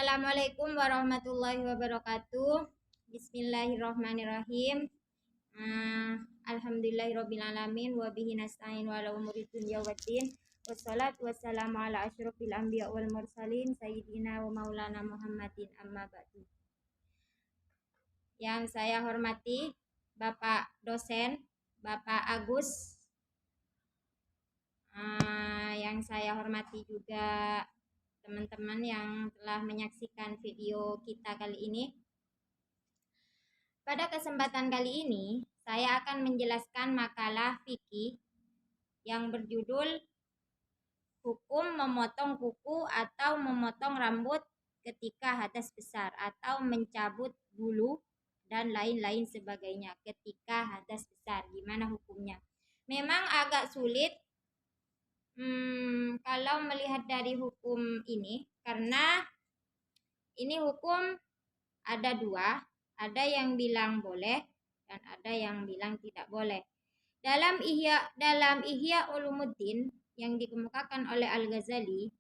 Assalamualaikum warahmatullahi wabarakatuh. Bismillahirrahmanirrahim. Alhamdulillahirrabbilalamin wa bihi nasta'in wa ala umuri dunya waddin. Wassalatu wassalamu ala asyrafil anbiya wal mursalin sayyidina wa maulana Muhammadin amma ba'du. Yang saya hormati Bapak dosen, Bapak Agus. Yang saya hormati juga teman-teman yang telah menyaksikan video kita kali ini. Pada kesempatan kali ini, saya akan menjelaskan makalah fikih yang berjudul Hukum memotong kuku atau memotong rambut ketika hadas besar atau mencabut bulu dan lain-lain sebagainya ketika hadas besar. Gimana hukumnya? Memang agak sulit kalau melihat dari hukum ini, karena ini hukum ada dua, ada yang bilang boleh dan ada yang bilang tidak boleh. Dalam Ihya Ulumuddin yang dikemukakan oleh Al-Ghazali,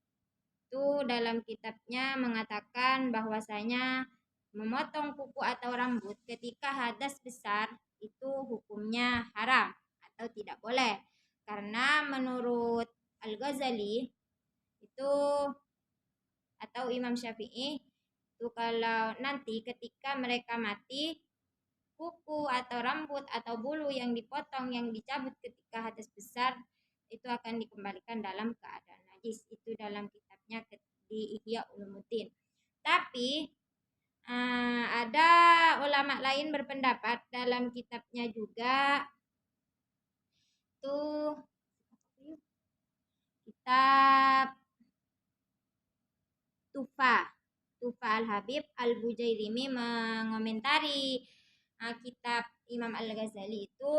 itu dalam kitabnya mengatakan bahwasanya memotong kuku atau rambut ketika hadas besar itu hukumnya haram atau tidak boleh. Karena menurut Al-Ghazali itu atau Imam Syafi'i itu kalau nanti ketika mereka mati, kuku atau rambut atau bulu yang dipotong, yang dicabut ketika hadas besar itu akan dikembalikan dalam keadaan najis. Itu dalam kitabnya di Ihya Ulumuddin. Tapi ada ulama lain berpendapat dalam kitabnya juga tuh kitab Tufa Al-Habib Al-Bujairimi mengomentari kitab Imam Al-Ghazali itu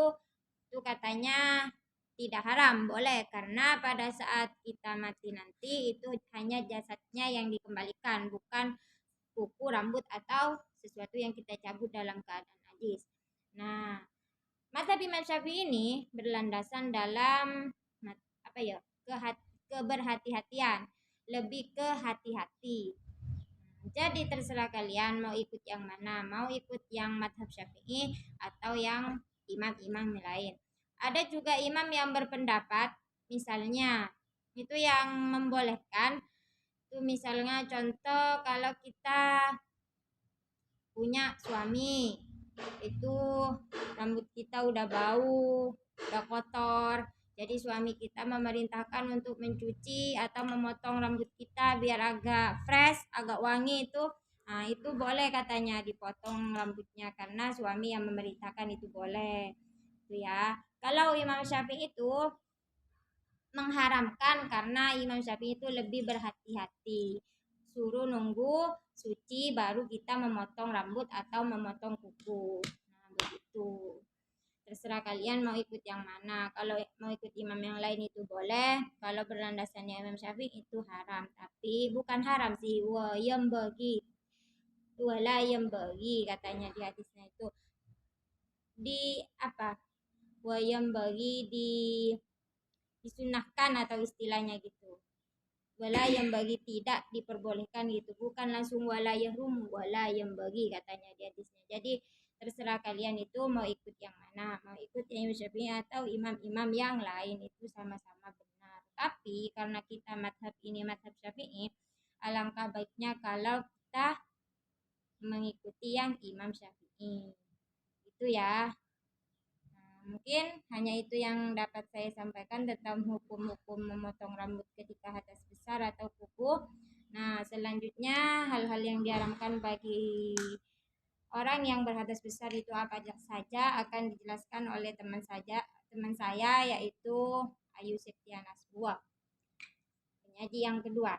katanya tidak haram, boleh, karena pada saat kita mati nanti itu hanya jasadnya yang dikembalikan, bukan kuku, rambut atau sesuatu yang kita cabut dalam keadaan najis. Nah, mazhab Imam Syafi'i ini berlandasan dalam keberhati-hatian, lebih ke hati-hati. Jadi terserah kalian mau ikut yang mana, mau ikut yang mazhab Syafi'i atau yang imam-imam lain. Ada juga imam yang berpendapat misalnya itu yang membolehkan itu, misalnya contoh kalau kita punya suami itu rambut kita udah bau, udah kotor, jadi suami kita memerintahkan untuk mencuci atau memotong rambut kita biar agak fresh, agak wangi itu. Nah, itu boleh katanya dipotong rambutnya karena suami yang memerintahkan, itu boleh. Itu ya. Kalau Imam Syafi'i itu mengharamkan karena Imam Syafi'i itu lebih berhati-hati. Suruh nunggu suci baru kita memotong rambut atau memotong kuku. Nah, begitu. Terserah kalian mau ikut yang mana. Kalau mau ikut imam yang lain itu boleh. Kalau berlandasannya Imam Syafi'i itu haram. Tapi bukan haram sih. Wala yang bagi katanya di hadisnya itu. Di apa? Wayam bagi disunahkan atau istilahnya gitu. Wala yang bagi tidak diperbolehkan gitu, bukan langsung wala yahrum, wala yang bagi katanya di hadisnya. Jadi terserah kalian itu mau ikut yang mana, mau ikut Imam Syafi'i atau imam-imam yang lain, itu sama-sama benar. Tapi karena kita madhab ini madhab Syafi'i, alangkah baiknya kalau kita mengikuti yang Imam Syafi'i. Itu ya. Mungkin hanya itu yang dapat saya sampaikan tentang hukum-hukum memotong rambut ketika hadas besar atau kuku. Nah, selanjutnya hal-hal yang diharamkan bagi orang yang berhadas besar itu apa saja akan dijelaskan oleh teman saya yaitu Ayu Septiana Buah. Penyaji yang kedua.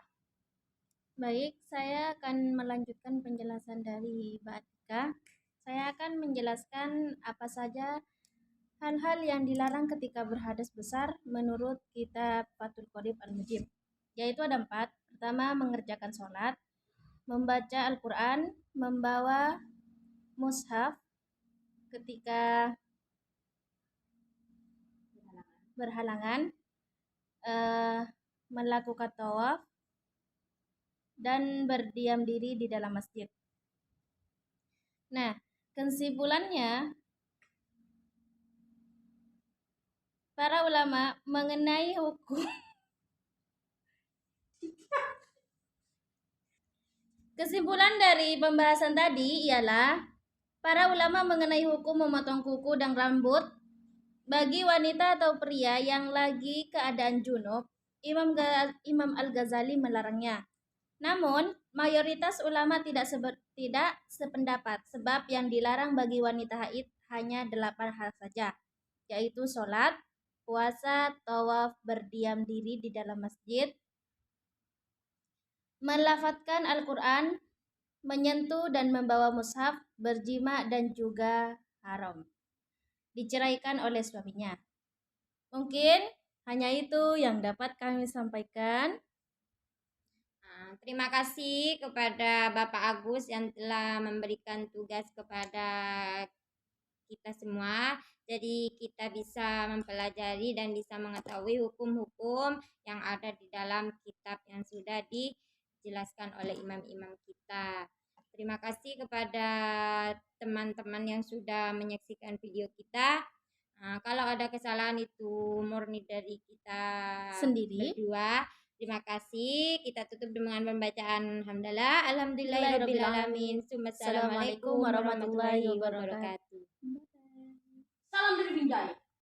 Baik, saya akan melanjutkan penjelasan dari Mbak Atika. Saya akan menjelaskan apa saja hal-hal yang dilarang ketika berhadas besar menurut kitab Fathul Qorib Al-Mujib. Yaitu ada 4. Pertama, mengerjakan sholat, membaca Al-Quran, membawa mushaf ketika berhalangan, melakukan tawaf, dan berdiam diri di dalam masjid. Nah, kesimpulannya, para ulama mengenai hukum kesimpulan dari pembahasan tadi ialah para ulama mengenai hukum memotong kuku dan rambut bagi wanita atau pria yang lagi keadaan junub. Imam Al-Ghazali melarangnya. Namun, mayoritas ulama tidak sependapat sebab yang dilarang bagi wanita haid hanya 8 hal saja, yaitu sholat, puasa, tawaf, berdiam diri di dalam masjid, melafadzkan Al-Quran, menyentuh dan membawa mushaf, berjima, dan juga haram diceraikan oleh suaminya. Mungkin hanya itu yang dapat kami sampaikan. Terima kasih kepada Bapak Agus yang telah memberikan tugas kepada kita semua. Jadi kita bisa mempelajari dan bisa mengetahui hukum-hukum yang ada di dalam kitab yang sudah dijelaskan oleh imam-imam kita. Terima kasih kepada teman-teman yang sudah menyaksikan video kita. Kalau ada kesalahan itu murni dari kita Sendiri. berdua. Terima kasih. Kita tutup dengan pembacaan hamdalah. Alhamdulillahirobbilalamin. Assalamualaikum warahmatullahi wabarakatuh. Salam dari Binjai.